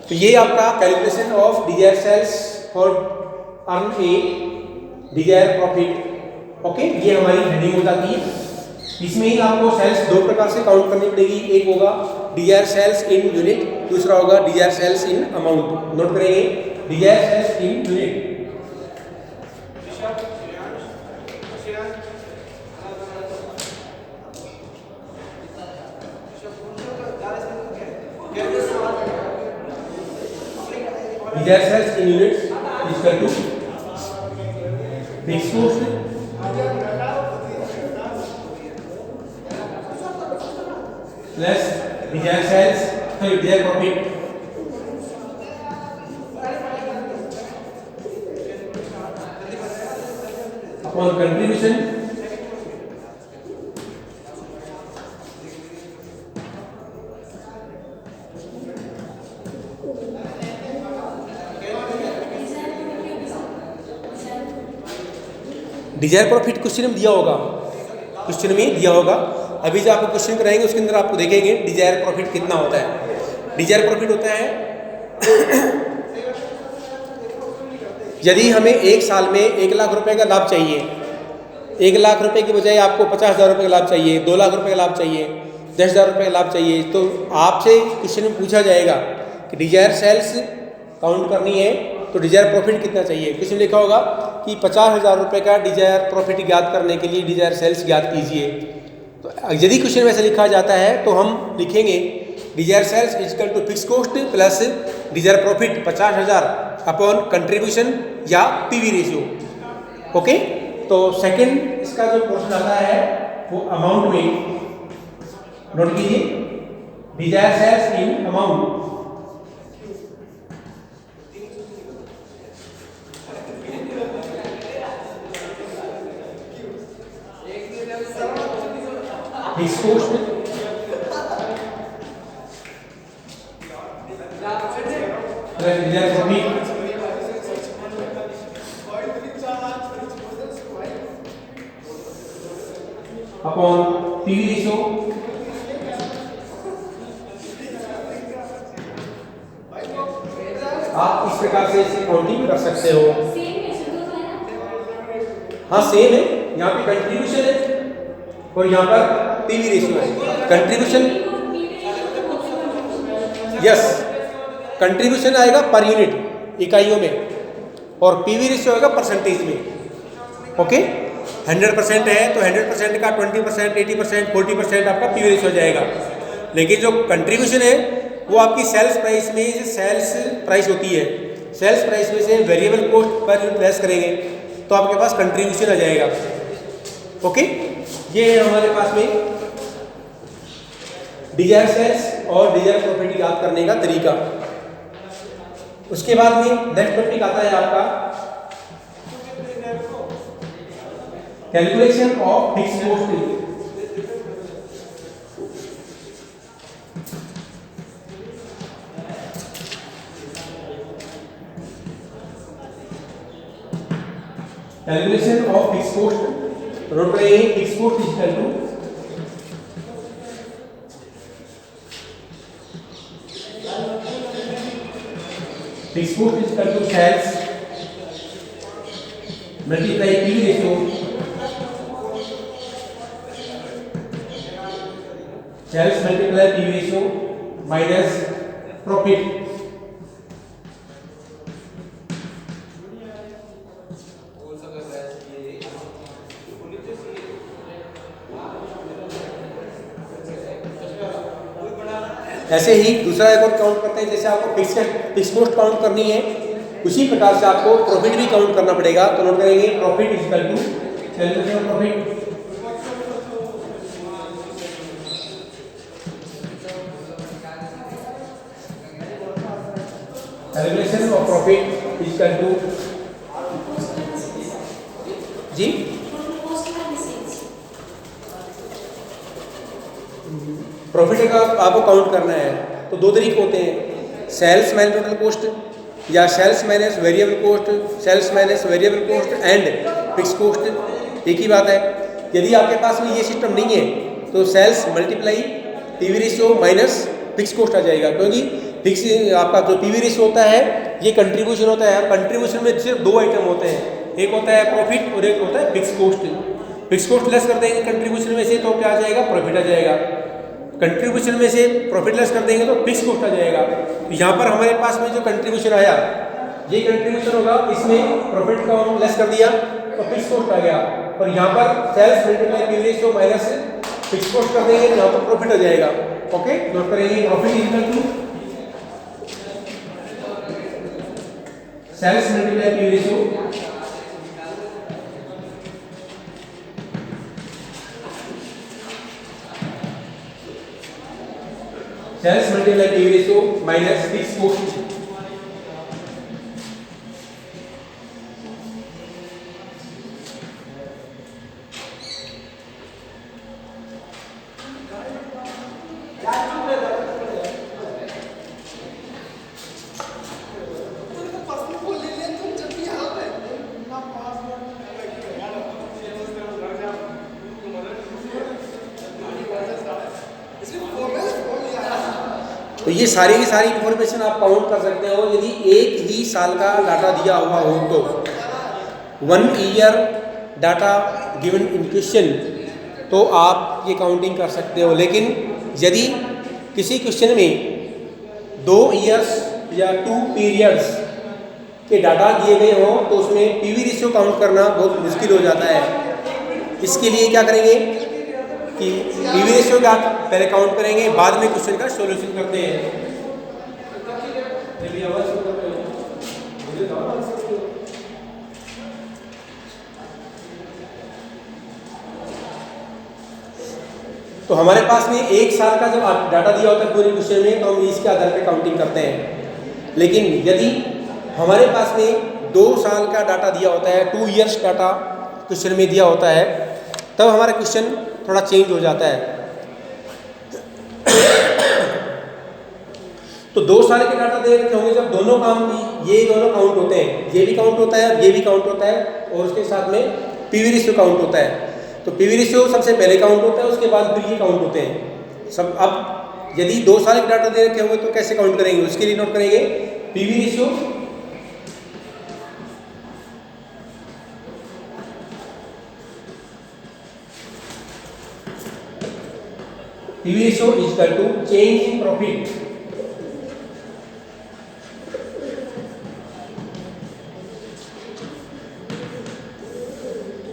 तो ये आपका calculation of desire sales for earn a desire profit. Okay, ये हमारी हेडिंग हो जाती है। इसमें ही आपको सेल्स दो प्रकार से काउंट करनी पड़ेगी, एक होगा डिजायर सेल्स इन यूनिट, दूसरा होगा desire sales in amount. Note करेंगे, desire sales in unit. Desire sales in units is equal to fixed cost plus desire sales desire profit upon contribution desire profit question में दिया होगा, question में दिया होगा। अभी जो आपको क्वेश्चन कराएंगे उसके अंदर आपको देखेंगे डिजायर प्रॉफिट कितना होता है। डिजायर प्रॉफिट होता है यदि हमें एक साल में 1 लाख रुपए का लाभ चाहिए, 1 लाख रुपए की बजाय आपको 50,000 रुपये का लाभ चाहिए, 2 लाख रुपए का लाभ चाहिए, 10,000 रुपये का लाभ चाहिए, तो आपसे क्वेश्चन में पूछा जाएगा कि डिजायर सेल्स काउंट करनी है तो डिजायर प्रॉफिट कितना चाहिए। क्वेश्चन लिखा होगा कि 50,000 रुपये का डिजायर प्रॉफिट ज्ञात करने के लिए डिजायर सेल्स ज्ञात कीजिए। तो यदि क्वेश्चन वैसे लिखा जाता है तो हम लिखेंगे desire sales equal to fix cost plus desire profit 50,000 upon contribution या पीवी रेशियो। ओके, तो सेकंड इसका जो क्वेश्चन आता है वो अमाउंट में, नोट कीजिए desire sales in amount. Fix cost plus desire profit upon PV ratio. आप इस प्रकार से इसे काउंटिंग कर सकते हो। हाँ सेम है, यहाँ पे कंट्रीब्यूशन है और यहाँ पर पीवी रेशियो है। कंट्रीब्यूशन, यस, कंट्रीब्यूशन आएगा पर यूनिट इकाइयों में और पीवी रेशियो आएगा परसेंटेज में। ओके, 100% है तो 100% का 20%, 80%, 40% आपका पीवी रेशियो हो जाएगा। लेकिन जो कंट्रीब्यूशन है वो आपकी सेल्स प्राइस में, जो सेल्स प्राइस होती है, सेल्स प्राइस में से variable cost per unit less करेंगे तो आपके पास कंट्रीब्यूशन आ जाएगा। ओके, ये है हमारे पास में डिजायर सेल्स और डिजायर प्रॉफिट याद करने का तरीका। उसके बाद में नेक्स्ट टॉपिक आता है आपका calculation of fixed cost. Calculation of fixed cost, note करेंगे fixed cost is equal to fixed cost is equal to sales multiply P ratio sales multiply P ratio minus profit. ऐसे ही दूसरा एक और count करते हैं, जैसे आपको फिक्स कॉस्ट काउंट करनी है उसी प्रकार से आपको प्रॉफिट भी काउंट करना पड़ेगा। तो नोट करेंगे profit is equal to calculation of profit calculation of profit is equal to जी प्रॉफिट का आपको काउंट करना है तो दो तरीके होते हैं, सेल्स माइनस टोटल कॉस्ट या sales minus variable cost, sales minus variable cost and fix cost, एक ही बात है। यदि आपके पास में ये सिस्टम नहीं है तो sales multiply PV ratio minus fix cost आ जाएगा, क्योंकि फिक्स आपका जो पीवी रेशियो होता है ये कंट्रीब्यूशन होता है। कंट्रीब्यूशन में सिर्फ दो आइटम होते हैं, एक होता है प्रॉफिट और एक होता है fix cost. Fix cost less कर देंगे कंट्रीब्यूशन में से तो क्या आ जाएगा, प्रॉफिट आ जाएगा। कंट्रीब्यूशन में से प्रॉफिट लेस कर देंगे तो फिक्स कॉस्ट आ जाएगा। तो यहाँ पर हमारे पास में जो कंट्रीब्यूशन आया ये कंट्रीब्यूशन होगा, इसमें प्रॉफिट का हम लेस कर दिया तो फिक्स कॉस्ट आ गया। और यहाँ पर sales multiply PV ratio minus fix cost कर देंगे तो यहाँ पर प्रॉफिट आ जाएगा। ओके, नोट करेंगे profit equal to sales multiply PV ratio sales multiply PV ratio minus fix cost. तो ये सारी की सारी इंफॉर्मेशन आप काउंट कर सकते हो। यदि एक ही साल का डाटा दिया हुआ हो तो 1 year data given in question तो आप ये काउंटिंग कर सकते हो। लेकिन यदि किसी क्वेश्चन में 2 ईयर्स या 2 पीरियड्स के डाटा दिए गए हो तो उसमें पीवी रेशियो काउंट करना बहुत मुश्किल हो जाता है। इसके लिए क्या करेंगे कि पीवी रेशियो का पहले काउंट करेंगे, बाद में क्वेश्चन का सॉल्यूशन करते हैं। तो हमारे पास में एक साल का जब डाटा दिया होता है पूरे क्वेश्चन में तो हम इसके आधार पर काउंटिंग करते हैं। लेकिन यदि हमारे पास में 2 साल का डाटा दिया होता है, 2 ईयर्स डाटा क्वेश्चन में दिया होता है, तब हमारा क्वेश्चन थोड़ा चेंज हो जाता है। तो 2 साल के डाटा दे रखे होंगे जब दोनों काम ये दोनों काउंट होते हैं, ये भी काउंट होता है और ये भी काउंट होता है और उसके साथ में पीवी रेशियो काउंट होता है। तो पीवी रेशियो सबसे पहले काउंट होता है, उसके बाद फिर ये काउंट होते हैं सब। अब यदि 2 साल के डाटा दे रखे होंगे तो कैसे काउंट करेंगे, उसके लिए नोट करेंगे PV ratio PV ratio is equal to change in profit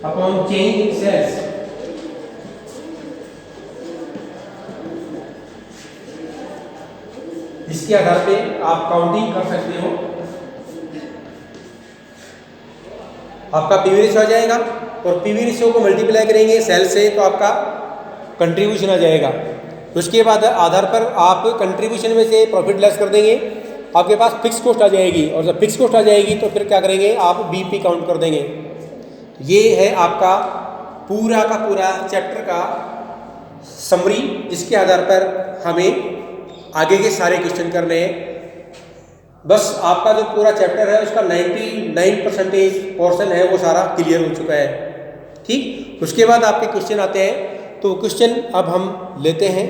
upon change in sales. इसके आधार पे आप काउंटिंग कर सकते हो। आपका पीवी रेशियो आ जाएगा और पीवी रेशियो को मल्टीप्लाई करेंगे सेल से तो आपका कंट्रीब्यूशन आ जाएगा। उसके बाद आधार पर आप कंट्रीब्यूशन में से प्रॉफिट लेस कर देंगे, आपके पास फिक्स कॉस्ट आ जाएगी और जब फिक्स कॉस्ट आ जाएगी तो फिर क्या करेंगे, आप बीपी काउंट कर देंगे। ये है आपका पूरा का पूरा चैप्टर का समरी, जिसके आधार पर हमें आगे के सारे क्वेश्चन करने हैं। बस आपका जो पूरा चैप्टर है उसका 99% पोर्शन है वो सारा क्लियर हो चुका है। ठीक, उसके बाद आपके क्वेश्चन आते हैं। तो क्वेश्चन अब हम लेते हैं।